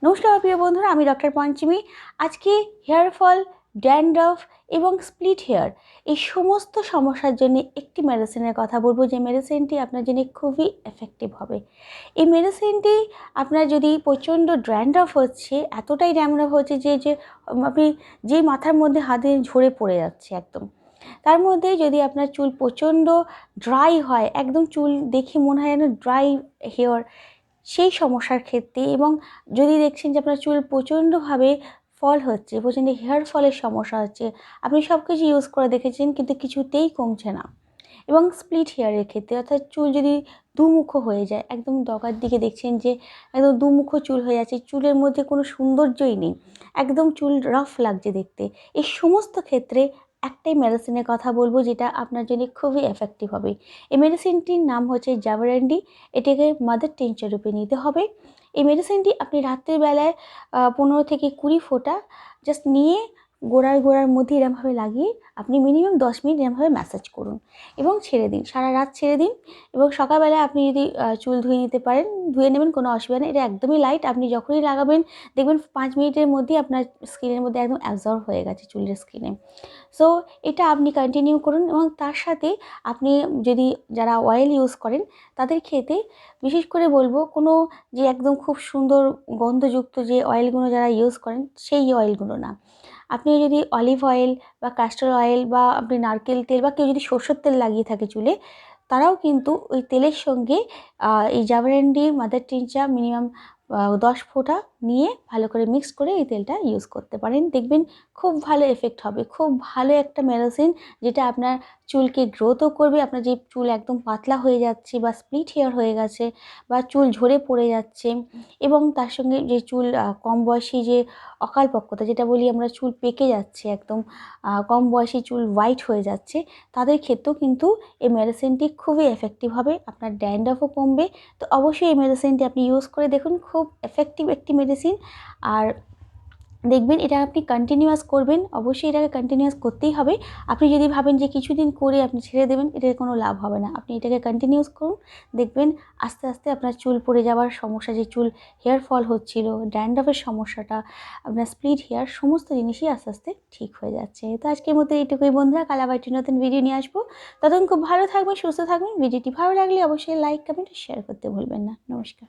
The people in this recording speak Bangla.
নমস্কার প্রিয় বন্ধুরা, আমি ডক্টর পঞ্চমী। আজকে হেয়ার ফল, ড্যান্ড্রফ এবং স্প্লিট হেয়ার এই সমস্ত সমস্যার জন্য একটি মেডিসিনের কথা বলবো, যে মেডিসিনটি আপনার জন্য খুবই এফেক্টিভ হবে। এই মেডিসিনটি আপনার যদি প্রচণ্ড ড্যান্ড্রফ হচ্ছে, এতটাই ড্যান্ড্রফ হচ্ছে যে আপনি যে মাথার মধ্যে হাত দিয়ে ঝরে পড়ে যাচ্ছে একদম, তার মধ্যে যদি আপনার চুল প্রচণ্ড ড্রাই হয়, একদম চুল দেখে মনে হয় যেন ড্রাই হেয়ার, সেই সমস্যার ক্ষেত্রে, এবং যদি দেখছেন যে আপনার চুল প্রচণ্ডভাবে ফল হচ্ছে, প্রচণ্ড হেয়ার ফলের সমস্যা হচ্ছে, আপনি সব কিছু ইউজ করে দেখেছেন কিন্তু কিছুতেই কমছে না, এবং স্প্লিট হেয়ারের ক্ষেত্রে অর্থাৎ চুল যদি দুমুখো হয়ে যায়, একদম ডগার দিকে দেখছেন যে একদম দুমুখো চুল হয়ে যাচ্ছে, চুলের মধ্যে কোনো সৌন্দর্যই নেই, একদম চুল রাফ লাগছে দেখতে, এই সমস্ত ক্ষেত্রে একটাই মেডিসিনের কথা বলবো যেটা আপনার জন্য খুবই এফেক্টিভ হবে। এই মেডিসিনটির নাম হচ্ছে জাবরান্ডি। এটাকে মাদার টিনচার রূপে নিতে হবে। এই মেডিসিনটি আপনি রাত্রিবেলায় 15 থেকে 20 ফোঁটা জাস্ট নিয়ে গোড়ার মধ্যে এরমভাবে লাগিয়ে আপনি মিনিমাম 10 মিনিট এরমভাবে ম্যাসাজ করুন এবং ছেড়ে দিন, সারা রাত ছেড়ে দিন। এবং সকালবেলায় আপনি যদি চুল ধুয়ে নিতে পারেন, ধুয়ে নেবেন, কোনো অসুবিধা নেই। এটা একদমই লাইট, আপনি যখনই লাগাবেন দেখবেন 5 মিনিটের মধ্যেই আপনার স্কিনের মধ্যে একদম অ্যাবজর্ব হয়ে গেছে চুলের স্কিনে। সো এটা আপনি কন্টিনিউ করুন, এবং তার সাথে আপনি যদি যারা অয়েল ইউজ করেন তাদের ক্ষেত্রে বিশেষ করে বলবো, কোনো যে একদম খুব সুন্দর গন্ধযুক্ত যে অয়েলগুলো যারা ইউজ করেন সেই অয়েলগুলো না। আপনি যদি অলিভ অয়েল বা ক্যাস্টর অয়েল বা আপনি নারকেল তেল বা কেউ যদি সরষের তেল লাগিয়ে থাকে চুলে, তারাও কিন্তু ওই তেলের সঙ্গে এই জাবরান্ডি মাদার টিনচার মিনিমাম 10 ফোঁটা নিয়ে ভালো করে মিক্স করে এই তেলটা ইউজ করতে পারেন। দেখবেন খুব ভালো এফেক্ট হবে, খুব ভালো একটা মেডিসিন, যেটা আপনার চুলকে গ্রোথও করবে। আপনার যে চুল একদম পাতলা হয়ে যাচ্ছে বা স্প্লিট হেয়ার হয়ে গেছে বা চুল ঝরে পড়ে যাচ্ছে, এবং তার সঙ্গে যে চুল কম বয়সী যে অকালপক্কতা যেটা বলি আমরা, চুল পেকে যাচ্ছে একদম, কম বয়সী চুল হোয়াইট হয়ে যাচ্ছে, তাদের ক্ষেত্রেও কিন্তু এই মেডিসিনটি খুবই এফেক্টিভ হবে। আপনার ড্যান্ড্রফও কমবে। তো অবশ্যই এই মেডিসিনটি আপনি ইউজ করে দেখুন, খুব এফেক্টিভ একটি মেডিসিন। আর দেখবেন এটা আপনি কন্টিনিউয়াস করবেন, অবশ্যই এটাকে কন্টিনিউয়াস করতেই হবে। আপনি যদি ভাবেন যে কিছুদিন করে আপনি ছেড়ে দেবেন, এটার কোনো লাভ হবে না। আপনি এটাকে কন্টিনিউয়াস করুন, দেখবেন আস্তে আস্তে আপনার চুল পড়ে যাওয়ার সমস্যা, যে চুল হেয়ার ফল হচ্ছিল, ড্যান্ড্রফের সমস্যাটা, আপনার স্প্লিট হেয়ার, সমস্ত জিনিসই আস্তে আস্তে ঠিক হয়ে যাচ্ছে। তো আজকের মতো এইটুকুই বন্ধুরা, কাল আবার একটি নতুন ভিডিও নিয়ে আসবো। ততক্ষণ খুব ভালো থাকবেন, সুস্থ থাকবেন। ভিডিওটি ভালো লাগলে অবশ্যই লাইক, কমেন্ট, শেয়ার করতে ভুলবেন না। নমস্কার।